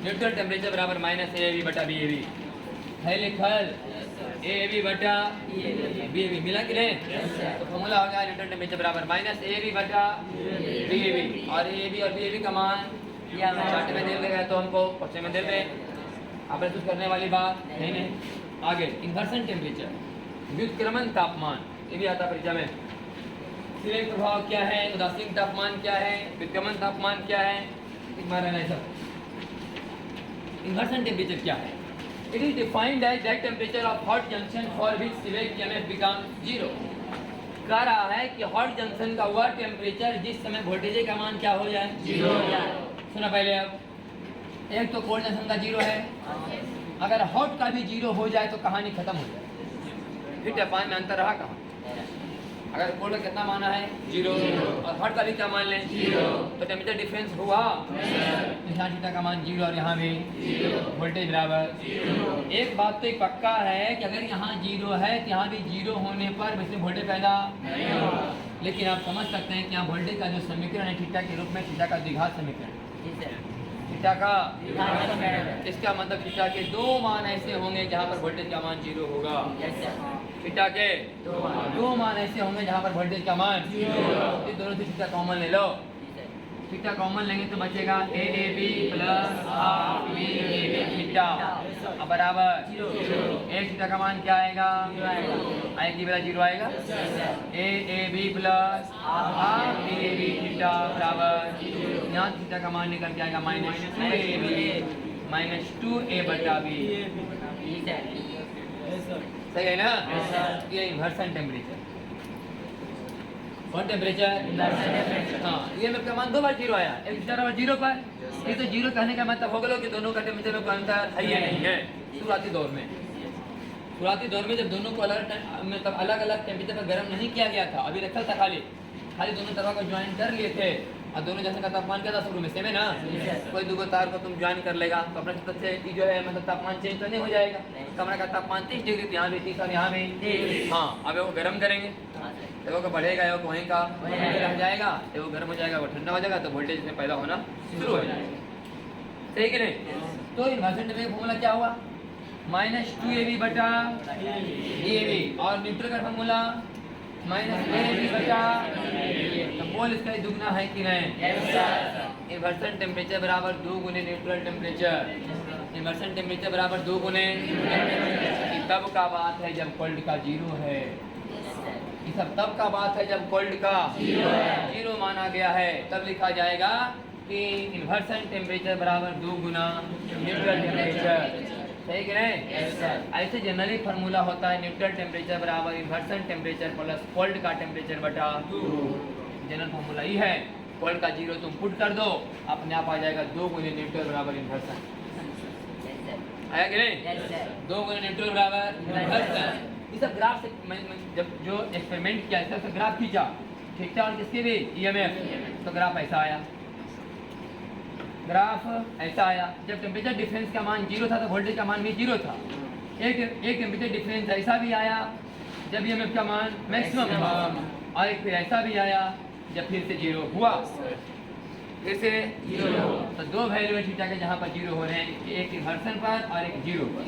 न्यूट्रल टेम्परेचर बराबर माइनस ए बी बटा बी ए बी है लिखल, ए बी बटा बी ए बी मिला कि नहीं? तो फॉर्मूला हो गया न्यूट्रल टेम्परेचर बराबर माइनस ए बी बटा बी ए बी, और ए बी और बी ए बी का मान चार्ट में दे देगा तो हमको क्वेश्चन में दे दे, आप कुछ करने वाली बात नहीं। आगे इन्वर्सन टेम्परेचर, व्युत्क्रमण तापमान, ये भी आता परीक्षा में। सिरेक प्रभाव क्या है, उदासीन तापमान क्या है, व्युत्क्रमण तापमान क्या है, इन्वर्सन टेम्परेचर क्या है? It is defined as that temperature of hot junction for which Seebeck EMF becomes 0। कह रहा है कि हॉट जंक्शन का वह टेम्परेचर जिस समय वोल्टेज का मान क्या हो जाए 0 हो जाए। सुना पहले, अब एक तो कोल्ड जंक्शन का 0 है, अगर हॉट का भी 0 हो जाए तो कहानी खत्म हो जाए, फिर तापमान में अंतर रहा कहाँ? अगर कोल्ड का कितना माना है 0 और हॉट का भी क्या मान लें 0, तो टेम्परेचर डिफरेंस हुआ, यहाँ थीटा का मान 0 और यहाँ भी वोल्टेज बराबर। एक बात तो एक पक्का है कि अगर यहाँ 0 है तो यहाँ भी 0 होने पर वैसे वोल्टेज पैदा नहीं होगा, लेकिन आप समझ सकते हैं कि यहाँ वोल्टेज का जो समीकरण है थीटा के रूप में, थीटा का द्विघात समीकरण, थीटा का, इसका मतलब थीटा के 2 मान ऐसे होंगे जहाँ पर वोल्टेज का मान 0 होगा, थीटा के 2 मान ऐसे होंगे जहाँ पर वोल्टेज का मान 0, इस दोनों से थीटा कॉमन ले लो, थीटा कॉमन लेंगे तो बचेगा A A B plus half B A B theta बराबर एक थीटा का मान क्या आएगा, आई की बराबर 0 आएगा, A B plus half B A B theta बराबर, यहाँ थीटा का मान निकल के आएगा minus A B minus 2a बटा b। सही है ना? ये इन्वर्सन टेम्परेचर। कौन टेम्परेचर? हाँ, ये में का मान 2 बार 0 आया, एक तरफ 0 पर। ये तो 0 कहने का मतलब हो गया कि दोनों का टेम्परेचर में कोई अंतर है या नहीं है। शुरुआती दौर में जब दोनों को अलग मतलब अलग अलग टेम्परेचर पर गर्म नहीं किया गया था, अभी रखा था खाली दोनों तरफ को ज्वाइन कर लिए थे और दोनों जैसे का तापमान क्या था शुरू में सेम है ना। कोई दो तार को तुम ज्वाइन कर लेगा तो अपने सबसे जो है मतलब तापमान चेंज तो नहीं हो जाएगा। कमरे का तापमान 30 डिग्री यहाँ भी 30 और यहाँ भी। हाँ, अब वो गर्म करेंगे तो वो बढ़ेगा, वो वहीं का रह जाएगा, वो गर्म हो जाएगा, वो ठंडा हो जाएगा, तो वोल्टेज इसमें पैदा होना शुरू हो जाएगा। सही कि नहीं? तो इन्वर्सन टेम्परेचर फॉर्मूला क्या हुआ? माइनस 2ab बटा ab और न्यूट्रल का फॉर्मूला माइनस ab बटा। तो बोल इसका दुगना है कि नहीं? इन्वर्सन टेम्परेचर बराबर 2 गुने न्यूट्रल टेम्परेचर। इन्वर्सन टेम्परेचर बराबर 2 गुने तब का बात है जब कोल्ड का 0 है। ये सब तब का बात है जब कोल्ड का 0 माना गया है। तब लिखा जाएगा कि इन्वर्सन टेम्परेचर बराबर 2 गुना न्यूट्रल टेम्परेचर। सही कि नहीं? ऐसे जनरली फार्मूला होता है न्यूट्रल टेम्परेचर बराबर इन्वर्सन टेम्परेचर प्लस कोल्ड का टेम्परेचर बटा 2। जनरल फार्मूला ये है। कोल्ड का 0 तुम पुट कर दो, अपने आप आ जाएगा 2 गुने न्यूट्रल बराबर इन्वर्सन। आया कि नहीं? 2 गुने न्यूट्रल बराबर इन्वर्सन। ये सब ग्राफ से जब जो एक्सपेरिमेंट किया था तो ग्राफ खींचा, ठीक था, और किसके भी EMF, तो ग्राफ ऐसा आया। ग्राफ ऐसा आया। जब टेम्परेचर डिफरेंस का मान 0 था तो वोल्टेज का मान भी 0 था। एक टेम्परेचर डिफरेंस ऐसा भी आया जब EMF का मान मैक्सिमम था, और एक फिर ऐसा भी आया जब फिर से 0 हुआ। फिर से 0 तो दो वैल्यू है थीटा के जहाँ पर 0 हो रहे हैं, एक इन्वर्सन पर और एक 0 पर।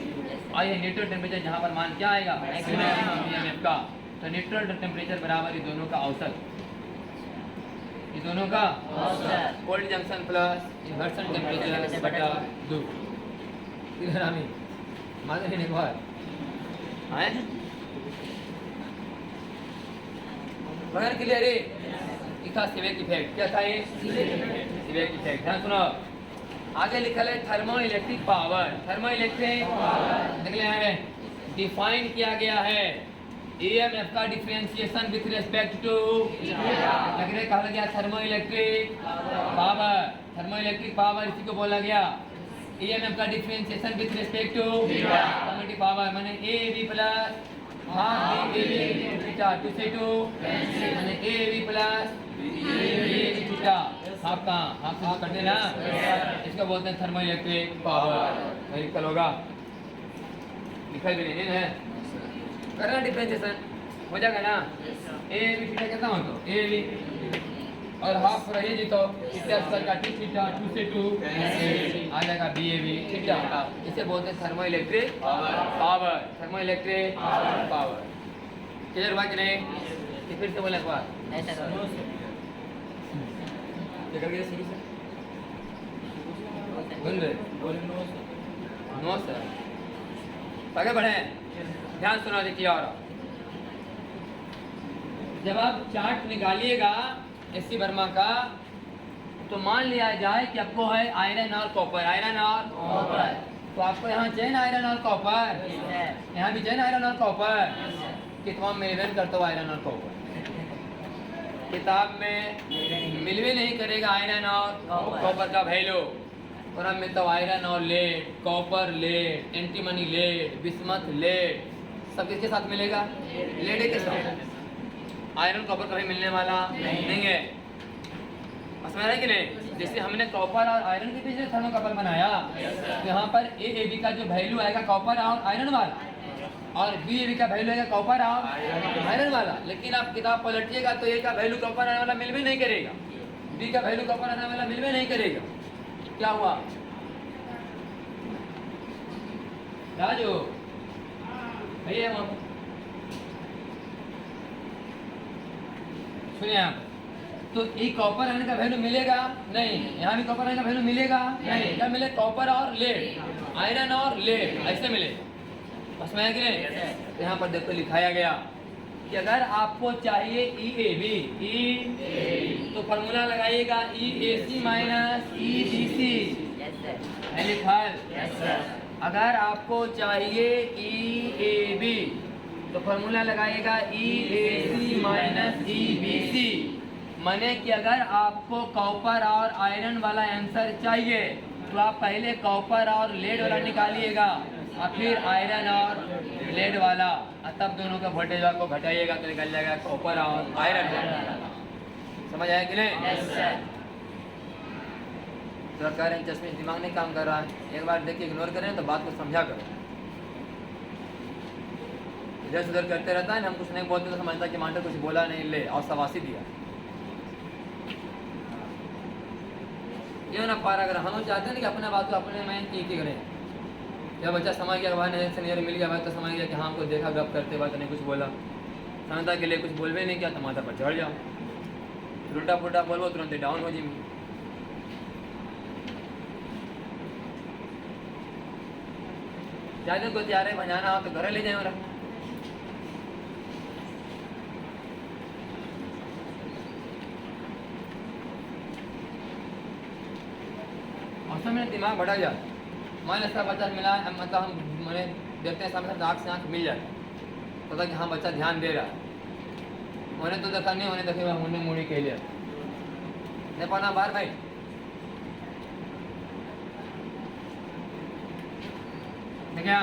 और ये न्यूट्रल टेम्परेचर जहाँ पर मान क्या आएगा? मैक्सिमम EMF का। तो न्यूट्रल टेम्परेचर बराबर ये दोनों का औसत, ये दोनों का cold junction plus inversion temperature बटा 2। इधर आमी मालूम है एक बार आए बगैर क्लियर है। इसका सिवेक इफेक्ट क्या था? ये सिवेक इफेक्ट। ध्यान सुनो, आगे लिखा है thermo electric power. Thermo electric देख ले डिफाइन किया गया है EMF का डिफरेंशिएशन विथ रिस्पेक्ट टू लगे कहा गया thermoelectric power. Thermoelectric power इसी को बोला गया। EMF का differentiation with respect to community power माने AB plus half AB theta 2 से 2 माने AB plus AB theta half का हाफ से करते ना, इसको बोलते हैं थर्मो इलेक्ट्रिक पावर। वही कल होगा लिखा भी नहीं है, करना डिफरेंशिएशन हो जाएगा ना। AB थीटा कितना हो तो AB और हाफ रही जी तो थीटा स्क्वायर का थीटा 2 से 2 आ जाएगा BAB थीटा। इसे बोलते हैं thermo electric power. Thermoelectric power clear हुआ कि नहीं? कि फिर से बोले एक बार शुरू से नो सर आगे बढ़े। ध्यान सुना देखिए। और जब आप चार्ट निकालिएगा एससी वर्मा का तो मान लिया जाए कि आपको है आयरन और कॉपर, आयरन और कॉपर, तो आपको यहाँ चैन आयरन और कॉपर, यहाँ भी चैन आयरन और कॉपर। किताब में इवेंट करता हो आयरन और कॉपर, किताब में मिलवे नहीं करेगा आयरन और कॉपर का वैल्यू। और अब मिलता आयरन और lead, copper lead, antimony lead, bismuth lead, सब किसके साथ मिलेगा? लेड के साथ। आयरन कॉपर कभी मिलने वाला नहीं है। समझ रहे कि नहीं? जैसे हमने कॉपर और आयरन के पीछे थर्मोकपल बनाया, तो यहाँ पर AB का जो वैल्यू आएगा कॉपर और आयरन वाला, और BAB का वैल्यू आएगा कॉपर और आयरन वाला। लेकिन आप किताब पलटिएगा तो A का वैल्यू कॉपर आयरन वाला मिल भी नहीं करेगा, B का वैल्यू कॉपर आयरन वाला मिल भी नहीं करेगा। क्या हुआ राजू भैया? सुनिए आप, तो ये कॉपर आयरन का वैल्यू मिलेगा नहीं, यहाँ भी कॉपर आयरन का वैल्यू मिलेगा नहीं। क्या मिले? कॉपर और लेड, आयरन और लेड ऐसे मिलेगा। बस में है कि नहीं? यहाँ पर देखो लिखाया गया कि अगर आपको चाहिए EAB तो फॉर्मूला लगाइएगा EAC माइनस EBC। है लिखल। अगर आपको चाहिए EAB तो फॉर्मूला लगाइएगा EAC माइनस EBC। माने कि अगर आपको कॉपर और आयरन वाला आंसर चाहिए तो आप पहले कॉपर और लेड वाला निकालिएगा और फिर आयरन और लेड वाला, और तब दोनों का वोल्टेज को घटाइएगा तो निकल जाएगा कॉपर और आयरन। समझ आया कि नहीं? तो कह रहे हैं चश्मे दिमाग नहीं काम कर रहा है, एक बार देख के इग्नोर करें तो बात को समझा करो। इधर उधर करते रहता है ना, हम कुछ नहीं बोलते तो समझता कि मास्टर कुछ बोला नहीं, ले और शबाशी दिया। ये ना पारा अगर हम चाहते हैं कि अपने बात को अपने में की करें। जब बच्चा समझ गया भाई नहीं सीनियर मिल गया भाई तो समझ गया कि हाँ हमको देखा गप करते बात नहीं कुछ बोला, समझता के लिए कुछ बोलवे नहीं किया तो माथा पर चढ़ जाओ, उल्टा पुल्टा बोलो तुरंत डाउन हो जी। ज़्यादा को तैयार है भजाना हो तो घर ले जाए। और उसमें मेरा दिमाग भटक जाता। मान ऐसा बच्चा मिला मतलब हम मैंने देखते हैं सामने आँख से आँख मिल जाए तो कि हाँ बच्चा ध्यान दे रहा है, होने तो देखा नहीं होने देखे होने मुड़ी कह लिया नहीं पाना बाहर भाई। क्या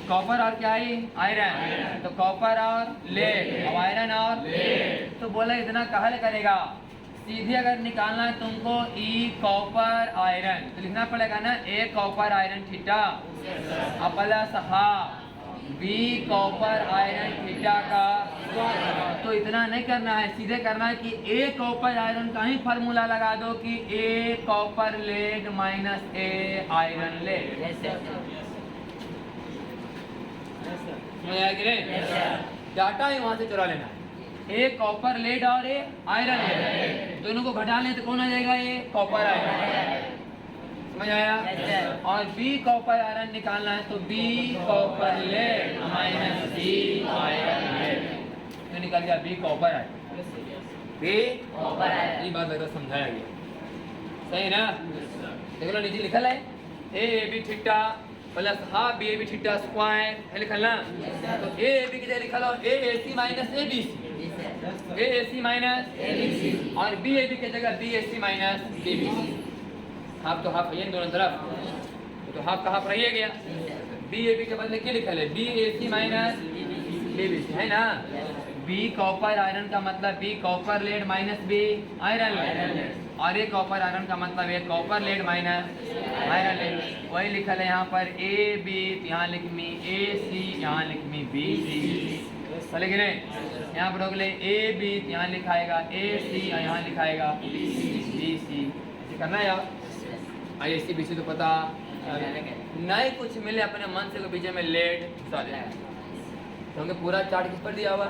कॉपर और क्या है आयरन, तो कॉपर और लेड और आयरन और लेड, तो बोला इतना कहल करेगा। सीधे अगर निकालना है तुमको E कॉपर आयरन तो लिखना पड़ेगा ना A copper iron theta plus half B copper iron theta का। तो इतना नहीं करना है, सीधे करना है कि A कॉपर आयरन का ही फार्मूला लगा दो कि A copper lead minus A iron lead. Data ही वहां से चुरा लेना है। A कॉपर लेड और A आयरन लेड दोनों को घटा लें तो कौन आ जाएगा A कॉपर आयरन। समझ आया? और B कॉपर आयरन निकालना है तो B copper lead minus B iron lead, तो निकल गया B copper iron. B copper iron, ये बात लगता समझाया गया सही ना? देखो नीचे लिखा है AB theta plus half BAB theta square है लिखल ना। तो AAB की जगह लिखा लो AAC minus ABC, AAC minus ABC और BAB की जगह BAC माइनस BBC। हाफ तो हाफ है दोनों तरफ, तो हाफ का हाफ रह गया। BAB के बदले क्या लिखा है BAC माइनस BBC है ना। B कॉपर आयरन का मतलब B copper lead minus B iron lead, और A कॉपर आयरन का मतलब A copper lead minus iron lead. वही लिखा है यहाँ पर AB, यहाँ लिख मी AC, यहाँ लिख मी BC, चले कि नहीं? यहाँ पर हो गए AB, यहाँ लिखाएगा AC और यहाँ लिखाएगा BC। करना है यार ISC BC तो पता नहीं, कुछ मिले अपने मन से बीच में लेड चले क्योंकि पूरा चार्ट किस पर दिया हुआ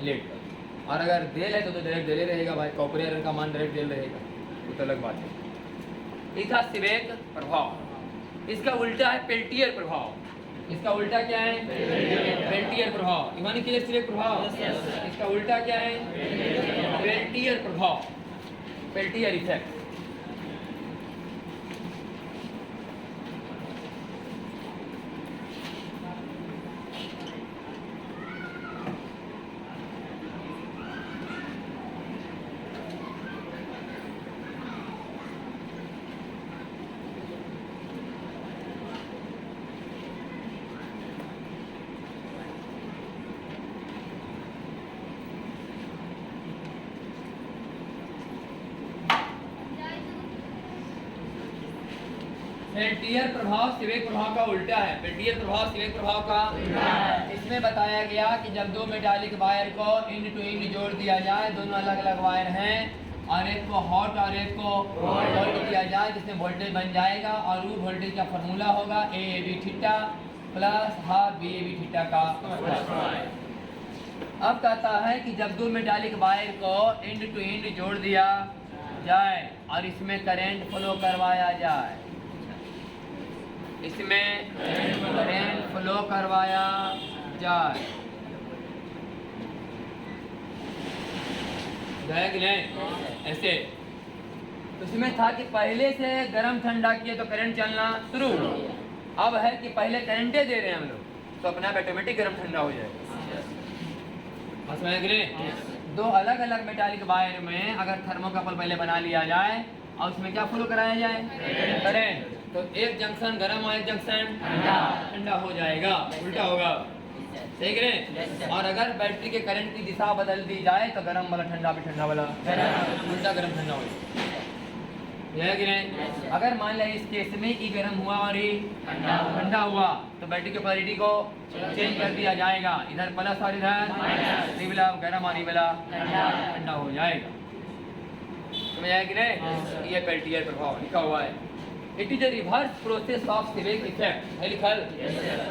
लेड। और अगर डेल है तो डायरेक्ट डेल रहेगा भाई, कॉपर आयरन का मान डायरेक्ट डेल रहेगा, वो तो अलग बात है। ये था सिवेक प्रभाव, इसका उल्टा है पेल्टियर प्रभाव। इसका उल्टा क्या है पेल्टियर प्रभाव। इमानी के लिए सिवेक प्रभाव, इसका उल्टा क्या है पेल्टियर प्रभाव, पेल्टियर इफेक्ट। पेल्टियर प्रभाव सिवेक प्रभाव का उल्टा है। पेल्टियर प्रभाव सिवेक प्रभाव का इसमें बताया गया कि जब दो मेटालिक वायर को इंड टू इंड जोड़ दिया जाए, दोनों अलग अलग वायर हैं और एक को हॉट और एक को कोल्ड किया जाए जिसमें वोल्टेज बन जाएगा और वो वोल्टेज का फार्मूला होगा AAB theta plus half BAB theta का। अब कहता है कि जब दो मेटालिक वायर को इंड टू इंड जोड़ दिया जाए और इसमें करंट फ्लो करवाया जाए, इसमें करंट फ्लो करवाया जाए, कि नहीं ऐसे तो इसमें था कि पहले से गर्म ठंडा किए तो करंट चलना शुरू। अब है कि पहले करंटे दे रहे हैं हम लोग, तो अपना ऑटोमेटिक गर्म ठंडा हो जाएगा। बस समझ गए? दो अलग अलग मेटालिक वायर में अगर थर्मोकपल पहले बना लिया जाए और उसमें क्या फ्लो कराया जाए? करंट। तो एक जंक्शन गर्म और एक जंक्शन ठंडा हो जाएगा, उल्टा होगा। ठीक है? और अगर बैटरी के करंट की दिशा बदल दी जाए तो गर्म वाला ठंडा भी ठंडा वाला उल्टा गर्म ठंडा हो जाएगा। यह कि नहीं? अगर मान लिया इस केस में ई गर्म हुआ और ये ठंडा हुआ तो बैटरी के पोलैरिटी को चेंज कर दिया जाएगा, इधर प्लस और इधर ये वाला गर्म और ये वाला ठंडा हो जाएगा। समझ आया कि नहीं? ये पेल्टियर प्रभाव लिखा हुआ है। It is a reverse process of Seebeck effect. है लिखल?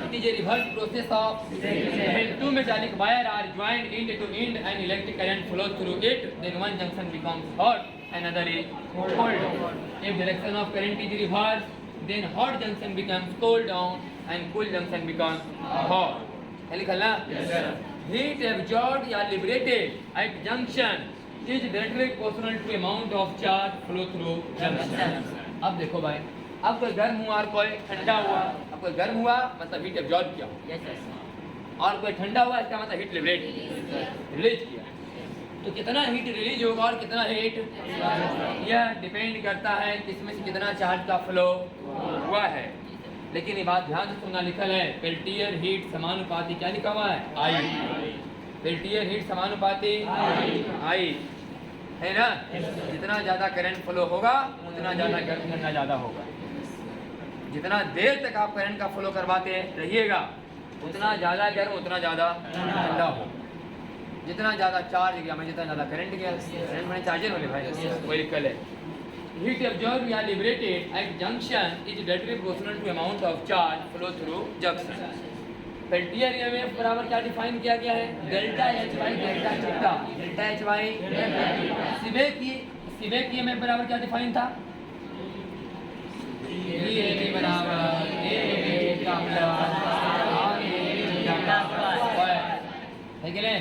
It is a reverse process of when two metallic wire are joined end to end and electric current flows through it, then one junction becomes hot, another is cold. If direction of current is reversed, then hot junction becomes cool down and cool junction becomes hot. है लिखल ना? Heat absorbed या liberated at junction is directly proportional to amount of charge flow through junction. अब देखो भाई, अब कोई गर्म हुआ और कोई ठंडा हुआ। अब कोई गर्म हुआ मतलब हीट एब्जॉर्ब किया, और कोई ठंडा हुआ इसका मतलब हीट रिलीज किया। तो कितना हीट रिलीज होगा और कितना हीट, यह डिपेंड करता है किसमें से कितना चार्ज का फ्लो हुआ है। लेकिन ये बात ध्यान से सुनना, लिखल है पेल्टियर हीट समानुपाती, क्या लिखा हुआ है? आई। पेल्टियर हीट समानुपाती आई है ना? जितना ज्यादा करंट फ्लो होगा उतना ज्यादा गर्म ठंडा ज्यादा होगा। जितना देर तक आप करंट का फ्लो करवाते रहिएगा उतना ज्यादा गर्म उतना ज्यादा ठंडा होगा। जितना ज्यादा चार्ज गया मैं जितना ज्यादा करंट गया, करंट मैंने चार्जर वाले भाई वही लिखल है। हीट एब्जॉर्ब या liberated at junction is directly proportional to amount of charge flow through junction. Peltier EMF बराबर क्या डिफाइन किया गया है? Delta H by delta theta. Delta H by Seebeck EMF बराबर क्या डिफाइन था? ईएमएफ बराबर ए का है कि नहीं?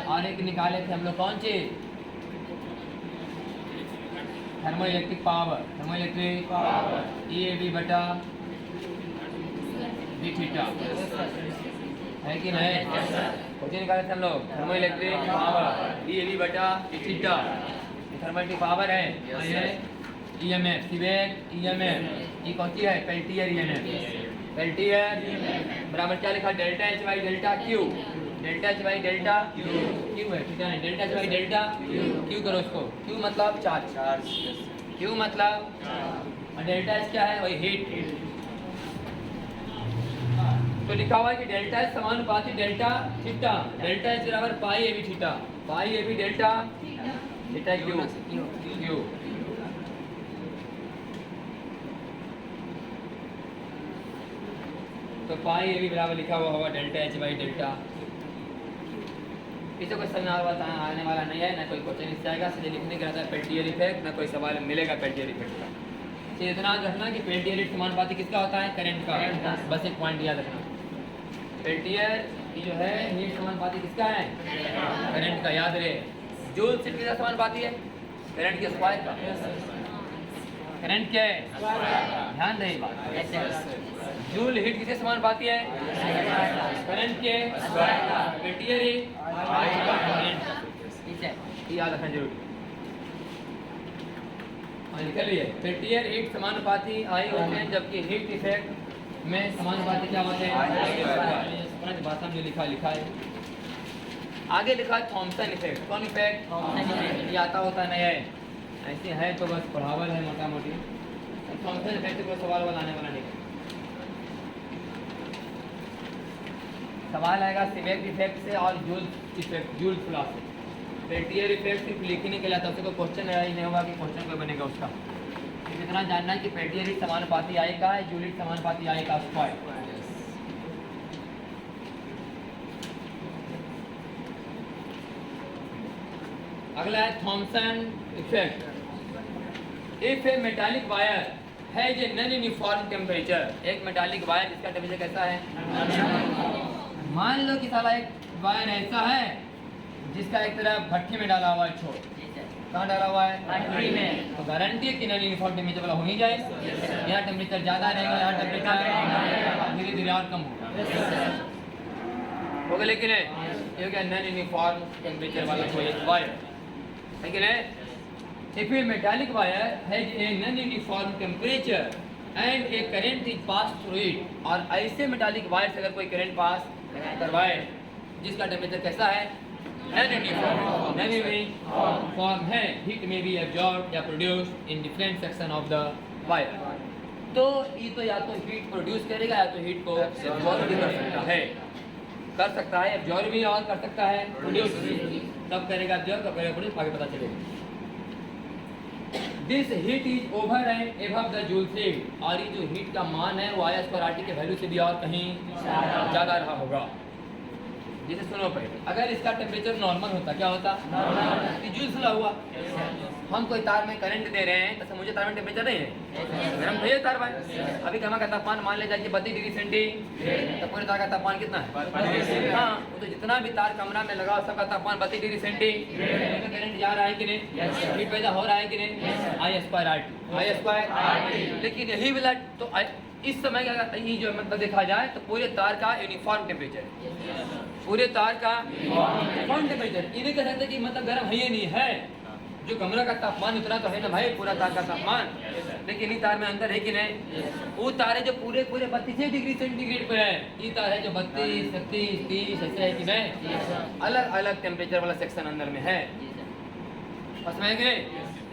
और एक निकाले थे हम लोग कौन सी? Thermoelectric power. Thermoelectric power EAB बटा डी थीटा, है कि नहीं? कुछ निकाले थे हम लोग थर्मो इलेक्ट्रिक पावर ईएबी बटा D theta. Thermo electric power है, ये ईएमएफ सीबेक ईएमएफ, ये कौन सी है? Peltier EMF. पेल्टियर बराबर क्या लिखा? Delta H by delta Q. Delta H by delta Q है, ठीक है? Delta H by delta Q करो इसको। क्यू मतलब चार्ज, क्यू मतलब, और डेल्टा एच क्या है? वही हीट। तो लिखा हुआ है कि डेल्टा एच समानुपाती डेल्टा थीटा। डेल्टा एच बराबर pi A B theta, pi A B delta theta Q Q. तो पाई ए बी बराबर लिखा हुआ होगा डेल्टा एच बाई डेल्टा। इसे कोई सवाल आने वाला नहीं है, ना कोई क्वेश्चन इससे आएगा, सीधे लिखने का रहता है पेल्टियर इफेक्ट, ना कोई सवाल मिलेगा पेल्टियर इफेक्ट का। तो इतना रखना कि पेल्टियर हीट समानुपाती किसका होता है? करंट का। बस एक पॉइंट याद रखना, पेल्टियर की जो है हीट समानुपाती किसका है? करंट का। याद रहे, जूल से किसका समानुपाती है? करंट के स्क्वायर का। करंट क्या है? ध्यान रहे बात। जूल हीट किसके समानुपाती है? करंट के। पेल्टियर हीट याद रखना जरूरी। निकल रही है पेल्टियर हीट समानुपाती आई होते हैं, जबकि हीट इफेक्ट में समानुपाती क्या होते हैं? भाषा में जो लिखा है आगे लिखा है थॉमसन इफेक्ट। कौन इफेक्ट? ये आता होता नहीं है, ऐसे है तो बस पढ़ावल है मोटा मोटी। थॉमसन इफेक्ट को सवाल आने वाला नहीं। सवाल आएगा सीबेक इफेक्ट से और जूल इफेक्ट, जूल लॉ से। पेल्टियर इफेक्ट सिर्फ लिखने के लिए आता है, उसको क्वेश्चन नहीं होगा कि क्वेश्चन कोई बनेगा उसका। इतना जानना है कि पेल्टियर हीट समानुपाती आई का है, जूल हीट समानुपाती आई का स्क्वायर। अगला है Thomson effect. If a metallic wire है जे नॉन यूनिफॉर्म टेम्परेचर, एक मेटालिक वायर जिसका टेम्परेचर कैसा है? मान लो कि साला एक वायर ऐसा है जिसका एक तरफ भट्ठी में डाला हुआ है छोर, कहाँ डाला हुआ है? कंट्री में। तो गारंटी है कि नॉन यूनिफॉर्म टेम्परेचर वाला हो ही जाए। यहाँ टेम्परेचर ज़्यादा रहेगा, यहाँ टेम्परेचर धीरे धीरे और कम होगा। हो गया लेकिन है ये हो गया नॉन यूनिफॉर्म टेम्परेचर वाला कोई एक वायर, लेकिन है if a metallic wire has a non-uniform temperature and a current is passed through it, और ऐसे मेटालिक वायर से अगर कोई करंट पास करवाए जिसका टेम्परेचर कैसा है? non-uniform है, heat may be absorbed या produced in different section of the wire। तो ये तो या तो हीट प्रोड्यूस करेगा या तो हीट को एब्जॉर्ब भी कर सकता है, एब्जॉर्ब भी और कर सकता है, प्रोड्यूस भी। तब करेगा एब्जॉर्ब, कब करेगा प्रोड्यूस, आगे पता चलेगा। This heat is over and above the joule heat, और ये जो हीट का मान है वो आईएस पर आरटी के वैल्यू से भी और कहीं ज़्यादा रहा होगा। जैसे सुनो पहले, अगर इसका टेम्परेचर नॉर्मल होता, क्या होता? जूल खुला हुआ। हम कोई तार में करंट दे रहे हैं तो मुझे तार में टेम्परेचर नहीं है, गर्म तो ये तार भाई। अभी कमा का तापमान मान ले जाइए 32 डिग्री सेंटीग्रेड, तो पूरे तार का तापमान कितना है? हाँ, तो जितना भी तार कमरा में लगा सबका तापमान 32 डिग्री सेंटीग्रेड। करंट जा रहा है कि नहीं? हीट पैदा हो रहा है कि नहीं? आई स्क्वायर RT, आई स्क्वायर। लेकिन यही वाला तो इस समय का ये जो मतलब देखा जाए तो पूरे तार का यूनिफॉर्म टेम्परेचर, पूरे तार का यूनिफॉर्म टेम्परेचर। ये नहीं कह सकते कि मतलब गर्म है, ये नहीं है। जो कमरा का तापमान उतना तो है ना भाई, पूरा तार का तापमान, लेकिन ये तार में अंदर है कि नहीं? वो तार है जो पूरे 32 डिग्री सेंटीग्रेड पे है, ये तार है जो 32, 36, 30 ऐसे है कि नहीं? अलग अलग टेम्परेचर वाला सेक्शन अंदर में है। समझ गए?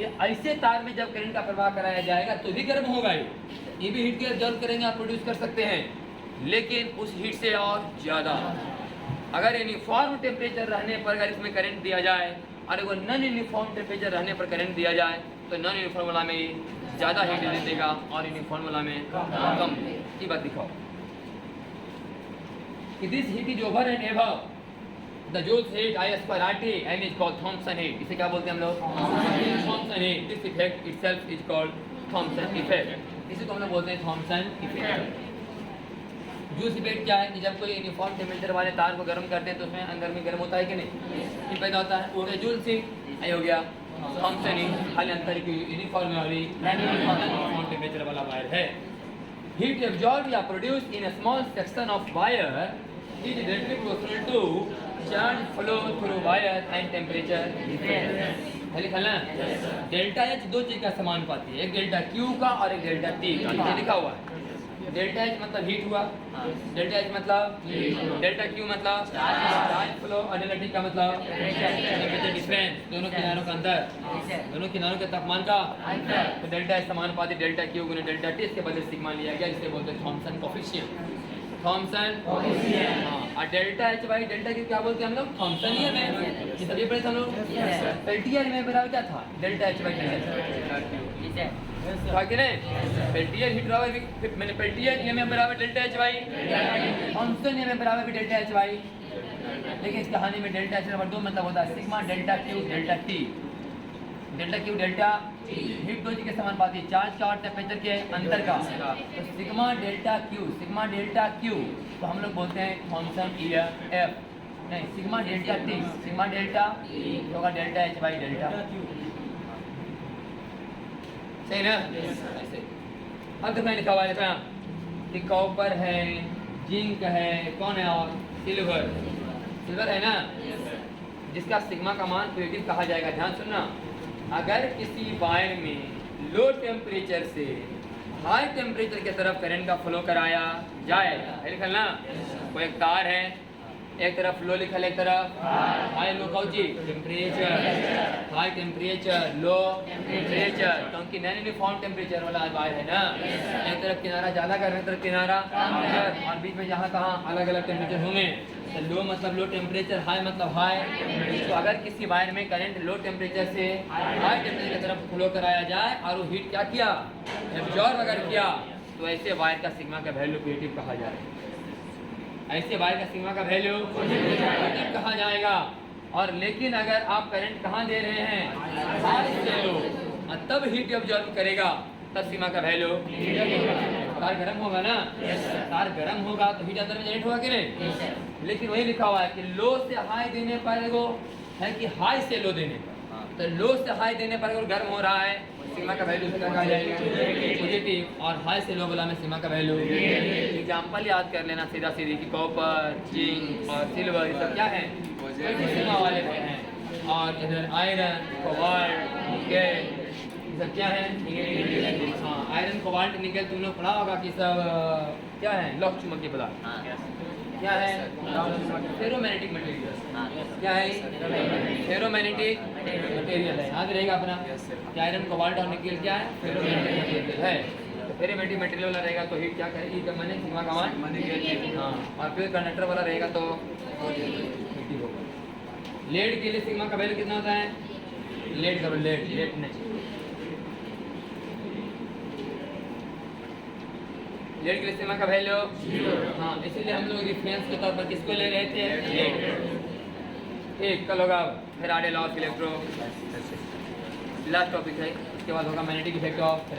ये ऐसे तार में जब करंट का प्रवाह कराया जाएगा तो भी गर्म होगा। ये भी हीट के एब्जॉर्ब करेंगे, आप प्रोड्यूस कर सकते हैं, लेकिन उस हीट से और ज़्यादा। अगर यूनिफॉर्म टेम्परेचर रहने पर अगर इसमें करंट दिया जाए और अगर नॉन यूनिफॉर्म टेम्परेचर रहने पर करंट दिया जाए तो नॉन यूनिफॉर्म वाला में ज़्यादा हीट दे देगा और यूनिफॉर्म वाला में कम। ये बात दिखाओ कि this heat is over and above the joules heat I square RT and is called Thomson heat. इसे क्या बोलते हैं हम लोग? Thomson heat. This effect itself is called Thomson effect. इसे तो हम लोग बोलते हैं थॉमसन इफेक्ट। जूल्स इफेक्ट क्या है कि जब कोई यूनिफॉर्म टेम्परेचर वाले तार को गर्म करते हैं तो उसमें अंदर में गर्म होता है कि नहीं? ये पैदा होता है। वो हो गया जूल्स हीट, ये हो गया थॉमसन हीट। खाली अंतर की यूनिफॉर्म वाली यूनिफॉर्म टेम्परेचर वाला वायर है। हीट एब्जॉर्ब या produce in a small section of wire is directly proportional to charge flow through wire and temperature difference. लिखा ना, डेल्टा एच दो चीज का समानुपाती है, एक डेल्टा क्यू का और एक डेल्टा टी का। ये लिखा हुआ है। डेल्टा एच मतलब हीट हुआ, डेल्टा एच मतलब डेल्टा क्यू मतलब चार्ज फ्लो, और डेल्टा टी का मतलब टेम्परेचर डिफरेंस, दोनों किनारों का अंतर, दोनों किनारों के तापमान का। तो डेल्टा एच समानुपाती डेल्टा क्यू गुने डेल्टा टी, इसके बदले सिग्मा लिया गया, जिसे बोलते हैं थॉमसन कोफिशिएंट। थॉमसन और delta H by delta Q क्या बोलते हैं हम लोग? थॉमसनियन है। ये सभी पढ़े हम लोग। पेल्टियर में बराबर क्या था? Delta H by delta Q था कि नहीं? पेल्टियर हीट बराबर मैंने पेल्टियर ये में बराबर डेल्टा एच बाई, थॉमसन ये में बराबर भी डेल्टा एच बाई। लेकिन इस कहानी में डेल्टा एच बराबर दो मतलब होता है sigma delta Q delta T. Delta Q delta heat दो चीज के समानुपाती, चार्ज का और टेम्परेचर के अंतर का। तो सिग्मा डेल्टा क्यू तो हम लोग बोलते हैं थॉमसन एफ। नहीं, sigma delta T, sigma delta होगा डेल्टा एच बाई डेल्टा। सही ना? ऐसे अब तो मैं लिखा हुआ है कि कॉपर है, जिंक है, कौन है और सिल्वर है ना, जिसका सिग्मा का मान पॉजिटिव कहा जाएगा। ध्यान सुनना, अगर किसी वायर में लो टेम्परेचर से हाई टेम्परेचर की तरफ करंट का फ्लो कराया जाए, लिखल ना, कोई एक तार है, एक तरफ लो लिखल, एक तरफ हाई। लो कौची temperature, high temperature, low temperature, क्योंकि नॉन यूनिफॉर्म टेम्परेचर वाला वायर है ना, एक तरफ किनारा ज़्यादा कर, एक तरफ किनारा और बीच में जहाँ कहाँ अलग अलग टेम्परेचर होंगे। तो लो मतलब लो टेम्परेचर, हाई मतलब हाई। तो अगर किसी वायर में करंट लो टेम्परेचर से हाई टेम्परेचर की तरफ फ्लो कराया जाए और वो हीट क्या किया, एब्जॉर्ब अगर किया, तो ऐसे वायर का सिग्मा का वैल्यू पॉजिटिव कहा जाएगा। ऐसे वायर का सिग्मा का वैल्यू पॉजिटिव कहा जाएगा। और लेकिन अगर आप करंट कहाँ दे रहे हैं, हाई से लो, और तब हीट एब्जॉर्ब करेगा, तब सिग्मा का वैल्यू तार गर्म होगा ना, तार गर्म होगा तो हीट अंदर में जनरेट होगा कि नहीं? लेकिन वही लिखा हुआ है कि लो से हाई देने पर वो है कि हाई से लो देने पर तो लो से हाई देने पर अगर गर्म हो रहा है सिग्मा का वैल्यू से क्या कहा जाएगा पॉजिटिव, और हाई से लो बोला में सिग्मा का वैल्यू। एग्जाम्पल याद कर लेना सीधा सीधी कि कॉपर, जिंक और सिल्वर ये सब क्या है सिग्मा वाले हैं, और इधर आयरन, कोबाल्ट, निकेल ये सब क्या है हाँ आयरन, कोबाल्ट, निकेल तुम लोग पढ़ा होगा कि सब क्या है लौह चुंबकीय पदार्थ। क्या है फेरोमैग्नेटिक मटेरियल। क्या है फेरोमैग्नेटिक मटेरियल है, याद रहेगा अपना कि आयरन, कोबाल्ट और निकेल क्या है फेरोमैग्नेटिक मटेरियल है। तो फेरोमैग्नेटिक मटेरियल वाला रहेगा तो हीट क्या करेगी जब मैंने सिग्मा का मान हाँ, और फिर कंडक्टर वाला रहेगा तो नेगेटिव होगा। लेड के लिए सिग्मा का वैल्यू कितना होता है, लेड करो लेड नहीं लेड के लिए सिग्मा का वैल्यू हाँ, इसीलिए हम लोग रेफरेंस के तौर पर किसको ले रहे थे लेड। एक कल होगा फिर आगे law of electro last topic है, उसके बाद होगा मैग्नेटिक इफेक्ट ऑफ